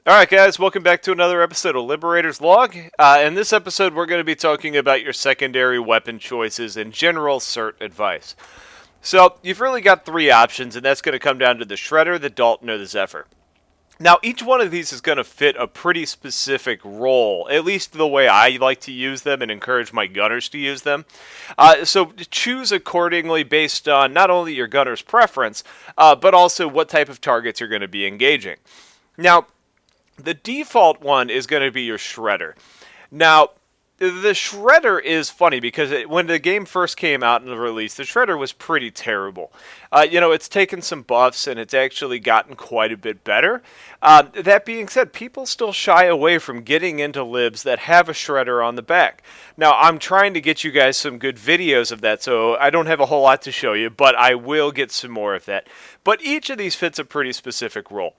Alright guys, welcome back to another episode of Liberator's Log. In this episode we're going to be talking about your secondary weapon choices and general cert advice. So, you've really got three options, and that's going to come down to the Shredder, the Dalton, or the Zephyr. Now, each one of these is going to fit a pretty specific role, at least the way I like to use them and encourage my gunners to use them. So choose accordingly based on not only your gunner's preference, but also what type of targets you're going to be engaging. Now, the default one is going to be your Shredder. Now, the Shredder is funny because when the game first came out in the release, the Shredder was pretty terrible. It's taken some buffs and it's actually gotten quite a bit better. That being said, people still shy away from getting into libs that have a Shredder on the back. Now, I'm trying to get you guys some good videos of that, so I don't have a whole lot to show you, but I will get some more of that. But each of these fits a pretty specific role.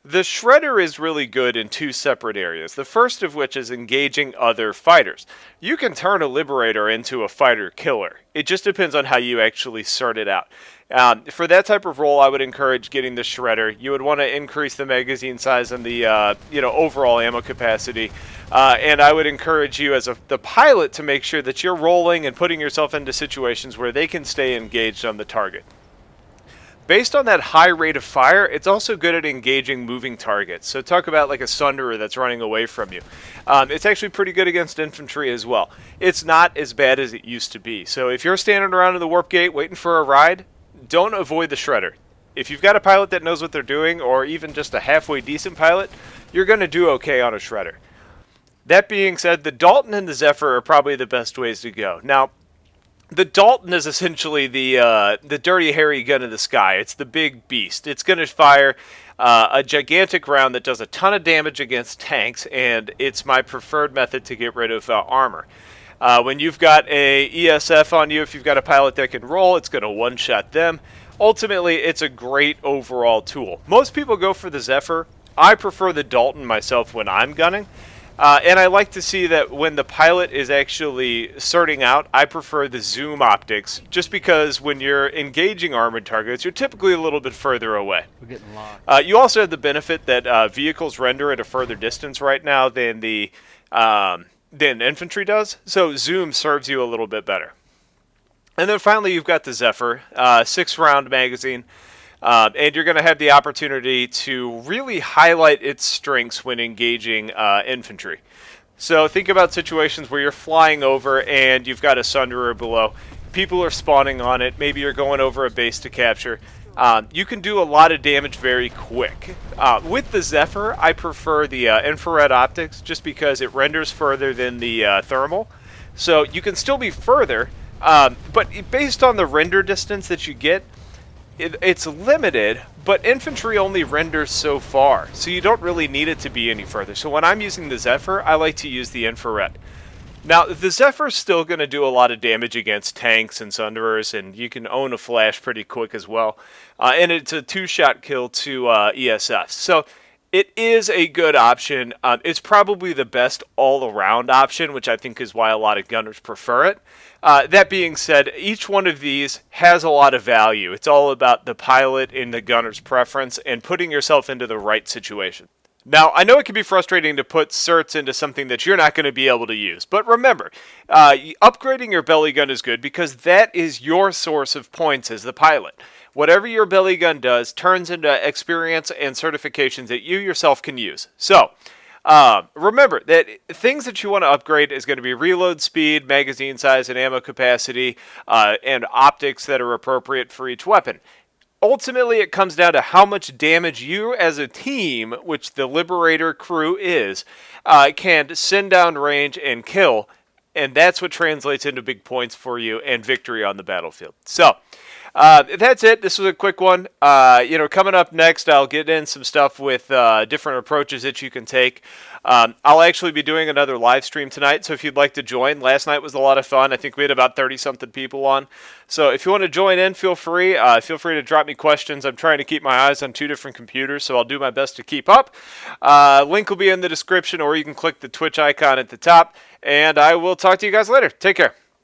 The Shredder is really good in two separate areas, the first of which is engaging other fighters. You can turn a Liberator into a fighter killer. It just depends on how you actually sort it out. For that type of role, I would encourage getting the Shredder. You would want to increase the magazine size and the overall ammo capacity. And I would encourage you as the pilot to make sure that you're rolling and putting yourself into situations where they can stay engaged on the target. Based on that high rate of fire, it's also good at engaging moving targets. So talk about like a Sunderer that's running away from you. It's actually pretty good against infantry as well. It's not as bad as it used to be. So if you're standing around in the warp gate waiting for a ride, don't avoid the Shredder. If you've got a pilot that knows what they're doing, or even just a halfway decent pilot, you're going to do okay on a Shredder. That being said, the Dalton and the Zephyr are probably the best ways to go. Now, the Dalton is essentially the dirty, hairy gun in the sky. It's the big beast. It's going to fire a gigantic round that does a ton of damage against tanks, and it's my preferred method to get rid of armor. When you've got a ESF on you, if you've got a pilot that can roll, it's going to one-shot them. Ultimately, it's a great overall tool. Most people go for the Zephyr. I prefer the Dalton myself when I'm gunning. And I like to see that when the pilot is actually certing out, I prefer the zoom optics, just because when you're engaging armored targets, you're typically a little bit further away. We're getting locked. You also have the benefit that vehicles render at a further distance right now than infantry does, so zoom serves you a little bit better. And then finally, you've got the Zephyr, 6-round magazine. And you're going to have the opportunity to really highlight its strengths when engaging infantry. So think about situations where you're flying over and you've got a Sunderer below. People are spawning on it. Maybe you're going over a base to capture. You can do a lot of damage very quick. With the Zephyr, I prefer the infrared optics just because it renders further than the thermal. So you can still be further, but based on the render distance that you get, it's limited, but infantry only renders so far, so you don't really need it to be any further. So when I'm using the Zephyr, I like to use the infrared. Now, the Zephyr's still going to do a lot of damage against tanks and Sunderers, and you can own a flash pretty quick as well. And it's a 2-shot kill to ESFs. So it is a good option. It's probably the best all-around option, which I think is why a lot of gunners prefer it. That being said, each one of these has a lot of value. It's all about the pilot and the gunner's preference and putting yourself into the right situation. Now, I know it can be frustrating to put certs into something that you're not going to be able to use, but remember, upgrading your belly gun is good because that is your source of points as the pilot. Whatever your belly gun does turns into experience and certifications that you yourself can use. So, remember that things that you want to upgrade is going to be reload speed, magazine size, and ammo capacity, and optics that are appropriate for each weapon. Ultimately, it comes down to how much damage you as a team, which the Liberator crew is, can send down range and kill, and that's what translates into big points for you and victory on the battlefield. So, that's it. This was a quick one. Coming up next, I'll get in some stuff with different approaches that you can take. I'll actually be doing another live stream tonight, so if you'd like to join. Last night was a lot of fun. I think we had about 30-something people on. So if you want to join in, feel free. Feel free to drop me questions. I'm trying to keep my eyes on 2 different computers, so I'll do my best to keep up. Link will be in the description, or you can click the Twitch icon at the top. And I will talk to you guys later. Take care.